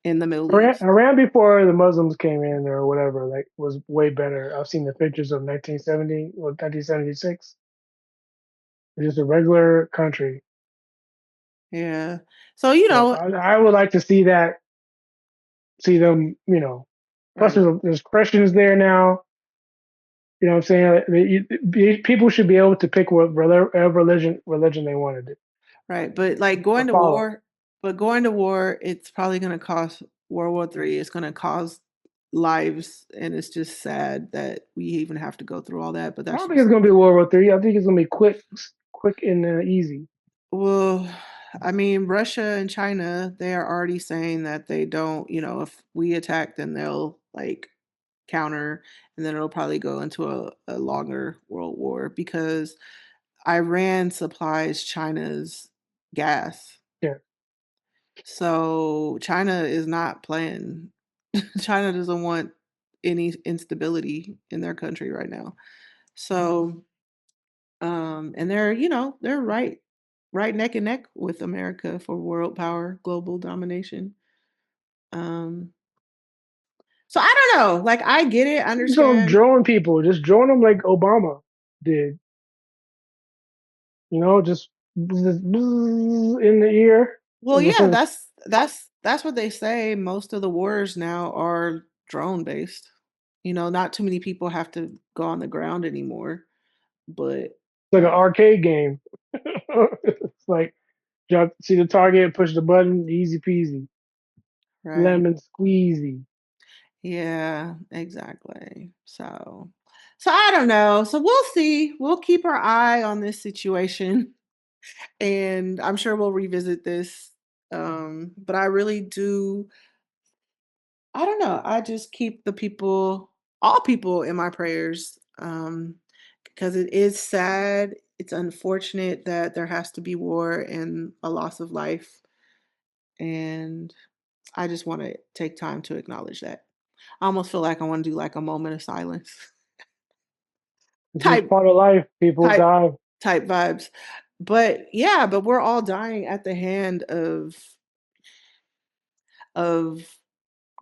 Speaker 1: in the Middle East.
Speaker 2: Iran before the Muslims came in or whatever, like, was way better. I've seen the pictures of 1970 or 1976. It's just a regular country.
Speaker 1: Yeah. So
Speaker 2: So I would like to see them. Plus
Speaker 1: right.
Speaker 2: there's Christians there now. You know what I'm saying? People should be able to pick what religion they want to do
Speaker 1: Right. But like
Speaker 2: or follow.
Speaker 1: going to war, it's probably going to cost World War III. It's going to cause lives, and it's just sad that we even have to go through all that. But
Speaker 2: I
Speaker 1: that's
Speaker 2: don't think it's
Speaker 1: just
Speaker 2: gonna be World War III. I think it's gonna be quick and easy.
Speaker 1: well, I mean, Russia and China, they are already saying that they don't, if we attack, then they'll like counter, and then it'll probably go into a longer world war because Iran supplies China's gas.
Speaker 2: Yeah,
Speaker 1: So China is not playing. China doesn't want any instability in their country right now. So, and they're right neck and neck with America for world power, global domination. Um, so I don't know. Like I get it, I
Speaker 2: just gonna
Speaker 1: understand.
Speaker 2: drone people. Just drone them like Obama did. Just in the ear.
Speaker 1: Well, yeah, that's what they say. Most of the wars now are drone based. Not too many people have to go on the ground anymore. But
Speaker 2: It's like an
Speaker 1: uh,
Speaker 2: arcade game. It's like see the target, push the button, easy peasy,
Speaker 1: right.
Speaker 2: lemon squeezy.
Speaker 1: Yeah, exactly. So I don't know. So we'll see. We'll keep our eye on this situation and I'm sure we'll revisit this. But I really do I don't know. I just keep all people in my prayers. Because it is sad. It's unfortunate that there has to be war and a loss of life. And I just want to take time to acknowledge that. I almost feel like I want to do like a moment of silence
Speaker 2: It's just
Speaker 1: type
Speaker 2: part of life. People
Speaker 1: type
Speaker 2: die.
Speaker 1: type vibes. But yeah, but we're all dying at the hand of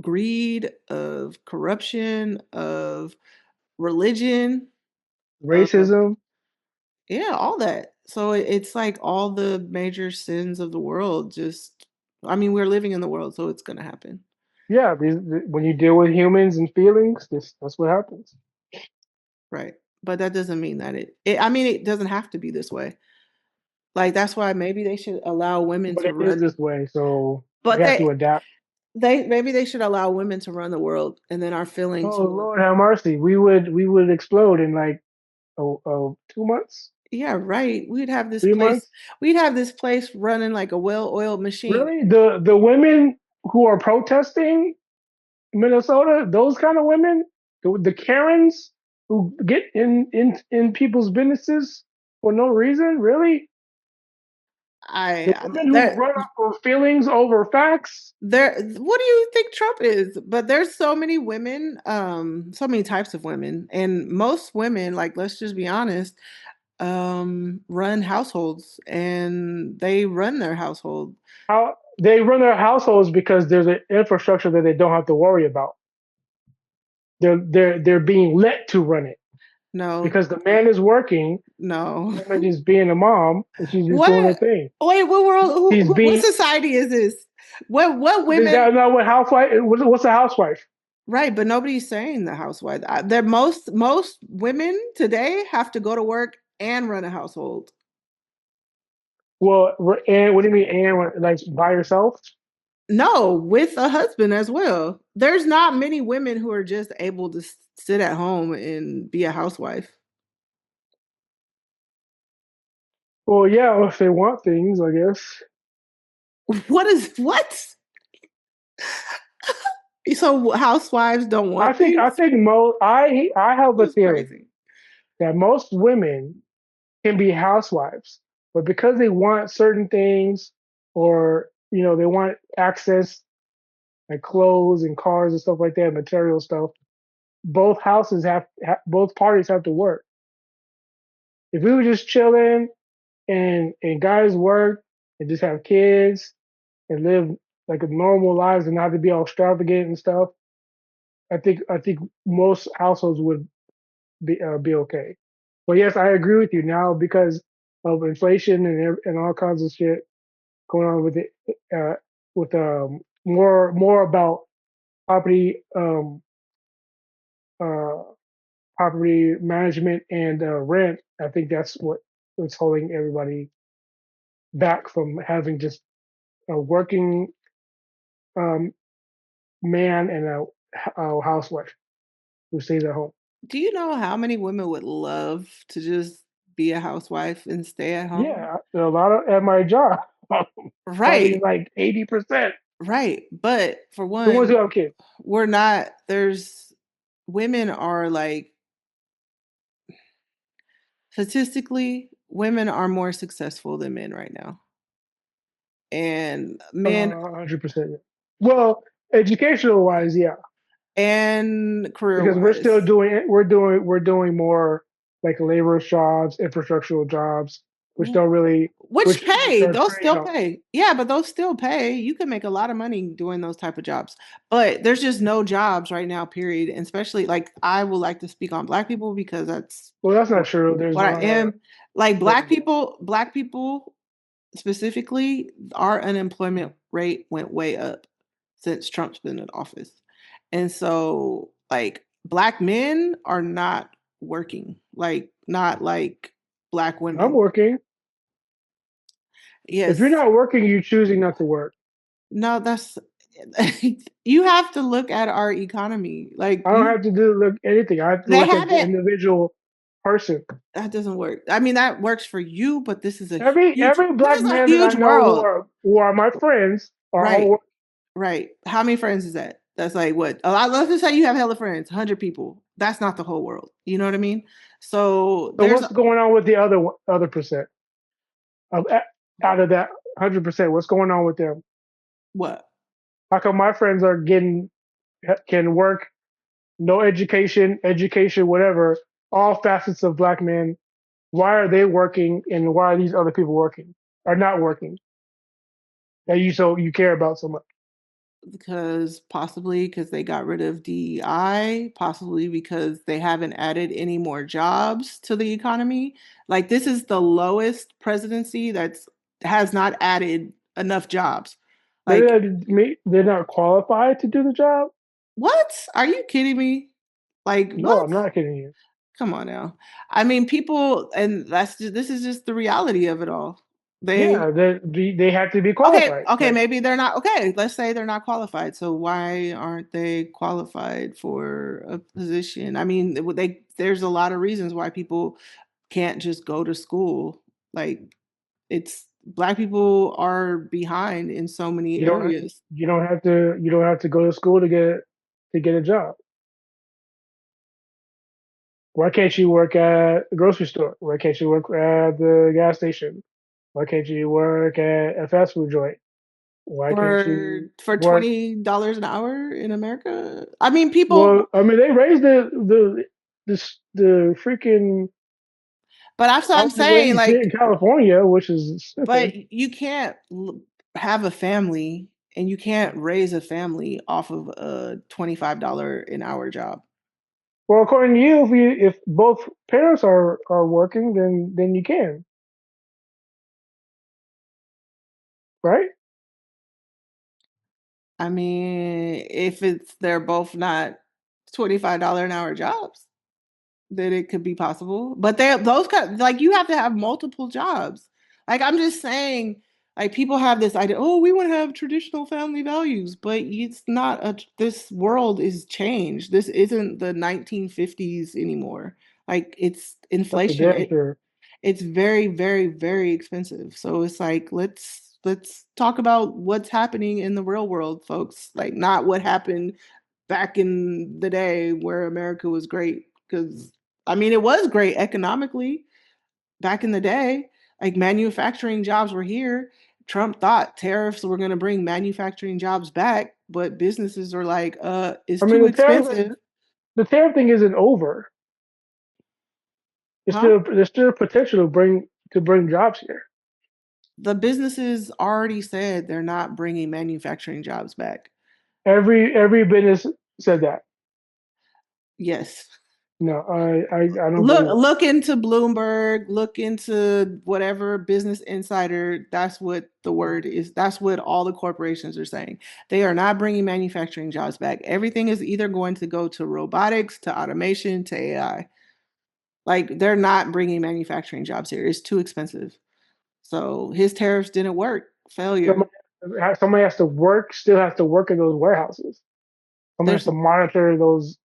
Speaker 1: greed, of corruption, of religion, of
Speaker 2: Racism.
Speaker 1: yeah, all that. So it's like all the major sins of the world just I mean, we're living in the world, so it's going to happen.
Speaker 2: Yeah, when you deal with humans and feelings, that's what happens.
Speaker 1: Right. But that doesn't mean that I mean, it doesn't have to be this way. Like that's why maybe they should allow women
Speaker 2: But
Speaker 1: to
Speaker 2: it is
Speaker 1: run.
Speaker 2: this way, so we
Speaker 1: But
Speaker 2: have to adapt.
Speaker 1: they maybe they should allow women to run the world, and then our feelings
Speaker 2: Oh
Speaker 1: will.
Speaker 2: Lord have mercy. We would explode in like 2 months,
Speaker 1: Yeah, right. We'd have this
Speaker 2: 3 months.
Speaker 1: place. We'd have this place running like a well-oiled machine.
Speaker 2: Really? The women who are protesting in Minnesota, those kind of women, the Karens who get in people's businesses for no reason, really? The
Speaker 1: I
Speaker 2: women who
Speaker 1: that
Speaker 2: run off of feelings over facts?
Speaker 1: there. What do you think Trump is? But there's so many women, so many types of women, and most women, like let's just be honest, run households, and they run their household.
Speaker 2: How they run their households because there's an infrastructure that they don't have to worry about. They're being let to run it
Speaker 1: No,
Speaker 2: because the man is working,
Speaker 1: no.
Speaker 2: the woman is being a mom, and she's just doing her
Speaker 1: What?
Speaker 2: thing.
Speaker 1: Wait, what world?
Speaker 2: She's
Speaker 1: What
Speaker 2: being
Speaker 1: society is this? What
Speaker 2: is
Speaker 1: women?
Speaker 2: that not what housewife? What's a housewife?
Speaker 1: Right, but nobody's saying the housewife. They're most women today have to go to work and run a household.
Speaker 2: Well, and what do you mean? And like by herself?
Speaker 1: No, with a husband as well. There's not many women who are just able to sit at home and be a housewife.
Speaker 2: Well, yeah, if they want things, I guess.
Speaker 1: What is what? So housewives don't
Speaker 2: I
Speaker 1: want
Speaker 2: think I
Speaker 1: things?
Speaker 2: think most I have a
Speaker 1: This is
Speaker 2: theory
Speaker 1: crazy.
Speaker 2: that most women can be housewives, but because they want certain things, or they want access like clothes and cars and stuff like that, material stuff. Both parties have to work. If we were just chilling and guys work and just have kids and live like a normal lives and not to be all extravagant and stuff, I think most households would be okay. But yes, I agree with you now because of inflation and all kinds of shit going on with it. With more about property uh, property management and rent. I think that's what's holding everybody back from having just a working um, man and housewife who stays at home.
Speaker 1: Do you know how many women would love to just be a housewife and stay at home?
Speaker 2: Yeah, a lot of at my job, probably
Speaker 1: Right,
Speaker 2: like 80%.
Speaker 1: right. But for
Speaker 2: The ones
Speaker 1: one,
Speaker 2: who have kids.
Speaker 1: we're not, there's women are like, statistically, women are more successful than men right now. And men
Speaker 2: 100%. Well, educational wise, yeah,
Speaker 1: and career
Speaker 2: because we're still
Speaker 1: wise.
Speaker 2: doing more like labor jobs, infrastructural jobs, which don't really
Speaker 1: Which
Speaker 2: which
Speaker 1: pay,
Speaker 2: are
Speaker 1: those
Speaker 2: trained
Speaker 1: still
Speaker 2: on.
Speaker 1: pay. Yeah, but those still pay. You can make a lot of money doing those type of jobs. But there's just no jobs right now, period. And especially like I would like to speak on black people because that's
Speaker 2: Well, that's not true. There's
Speaker 1: what
Speaker 2: a
Speaker 1: I
Speaker 2: lot of
Speaker 1: am. Like
Speaker 2: black people.
Speaker 1: black people specifically, our unemployment rate went way up since Trump's been in office. And so like black men are not working, like not like black
Speaker 2: I'm
Speaker 1: women.
Speaker 2: working. If you're
Speaker 1: Yes.
Speaker 2: not working, you're choosing not to work.
Speaker 1: No, that's you have to look at our economy. Like
Speaker 2: I don't
Speaker 1: you
Speaker 2: have to do look anything. I have to
Speaker 1: they
Speaker 2: look at the
Speaker 1: haven't
Speaker 2: individual person.
Speaker 1: that doesn't work. I mean, that works for you, but
Speaker 2: Every
Speaker 1: this
Speaker 2: black
Speaker 1: is a
Speaker 2: man that I
Speaker 1: huge
Speaker 2: know
Speaker 1: world.
Speaker 2: who are my friends are all
Speaker 1: Right.
Speaker 2: working.
Speaker 1: Right. How many friends is that? That's like what? A lot, let's just say you have hella friends, 100 people. That's not the whole world. You know what I mean? So
Speaker 2: So
Speaker 1: there's
Speaker 2: what's going on with the other percent of out of that 100%? What's going on with them?
Speaker 1: what?
Speaker 2: How come my friends are getting can work, no education, whatever, all facets of black men? Why are they working, and why are these other people working or not working that you care about so much?
Speaker 1: Because possibly because they got rid of DEI, possibly because they haven't added any more jobs to the economy. Like this is the lowest presidency that's has not added enough jobs. Like
Speaker 2: They're not qualified to do the job.
Speaker 1: what? Are you kidding me? Like
Speaker 2: No,
Speaker 1: what?
Speaker 2: I'm not kidding you.
Speaker 1: Come on now. I mean, people, and this is just the reality of it all. They
Speaker 2: Yeah, they have to be
Speaker 1: okay,
Speaker 2: qualified.
Speaker 1: okay,
Speaker 2: Like,
Speaker 1: maybe they're not okay. Let's say they're not qualified. So why aren't they qualified for a position? I mean, there's a lot of reasons why people can't just go to school. Like it's black people are behind in so many
Speaker 2: you don't
Speaker 1: areas.
Speaker 2: you don't have to go to school to get a job. Why can't you work at the grocery store? Why can't you work at the gas station? Why can't you work at a fast food joint? Why can't you
Speaker 1: For
Speaker 2: work?
Speaker 1: $20 an hour in America. I mean, people
Speaker 2: Well, I mean, they raised the freaking
Speaker 1: but that's what I'm
Speaker 2: hourly
Speaker 1: saying.
Speaker 2: wage here in
Speaker 1: Like,
Speaker 2: California, which is stupid.
Speaker 1: but you can't have a family and you can't raise a family off of a $25 an hour job.
Speaker 2: Well, according to you, if both parents are working, then you can, right?
Speaker 1: I mean, if it's they're both not $25 an hour jobs, then it could be possible. But they those kind like you have to have multiple jobs. Like I'm just saying, like people have this idea, oh, we want to have traditional family values, but it's not a this world is changed. This isn't the 1950s anymore. Like it's
Speaker 2: That's for
Speaker 1: inflation.
Speaker 2: damn sure.
Speaker 1: It's very, very, very expensive. So it's like let's talk about what's happening in the real world, folks. Like not what happened back in the day where America was great. Because I mean, it was great economically back in the day. Like manufacturing jobs were here. Trump thought tariffs were going to bring manufacturing jobs back, but businesses are like, it's
Speaker 2: I mean,
Speaker 1: too expensive,
Speaker 2: the tariff thing isn't over.
Speaker 1: huh?
Speaker 2: There's still potential to bring jobs here.
Speaker 1: The businesses already said they're not bringing manufacturing jobs back.
Speaker 2: Every business said that.
Speaker 1: Yes.
Speaker 2: No, I don't believe that.
Speaker 1: Look into Bloomberg, look into whatever Business Insider. That's what the word is. That's what all the corporations are saying. They are not bringing manufacturing jobs back. Everything is either going to go to robotics, to automation, to AI. Like they're not bringing manufacturing jobs here. It's too expensive. So his tariffs didn't work. Failure.
Speaker 2: Somebody, somebody has to work, still has to work in those warehouses. Someone has to monitor those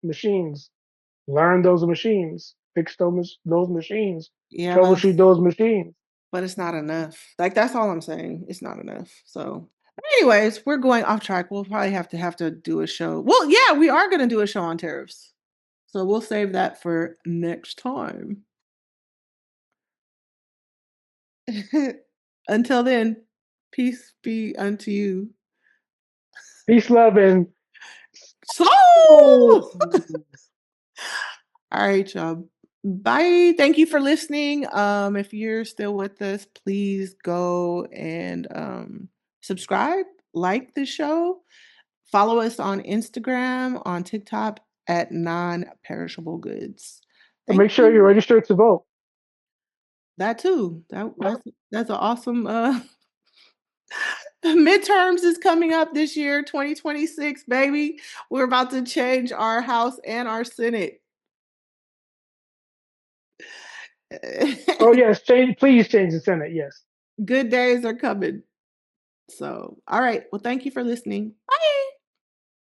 Speaker 2: machines, learn those machines, fix those machines,
Speaker 1: Yeah,
Speaker 2: troubleshoot those machines.
Speaker 1: but it's not enough. Like, that's all I'm saying. It's not enough. So, anyways, we're going off track. We'll probably have to do a show. Well, yeah, we are going to do a show on tariffs. So we'll save that for next time. Until then, peace be unto you.
Speaker 2: Peace, love, and
Speaker 1: So, all right, y'all. Bye. Thank you for listening. If you're still with us, please go and subscribe, like the show, follow us on Instagram, on TikTok at Non-Perishable Goods.
Speaker 2: and
Speaker 1: Thank
Speaker 2: make sure you're
Speaker 1: you.
Speaker 2: registered to vote.
Speaker 1: That too. That's an awesome midterms is coming up this year, 2026, baby. We're about to change our House and our Senate.
Speaker 2: Oh yes, please change the Senate. Yes.
Speaker 1: Good days are coming. So, all right. Well, thank you for listening. Bye.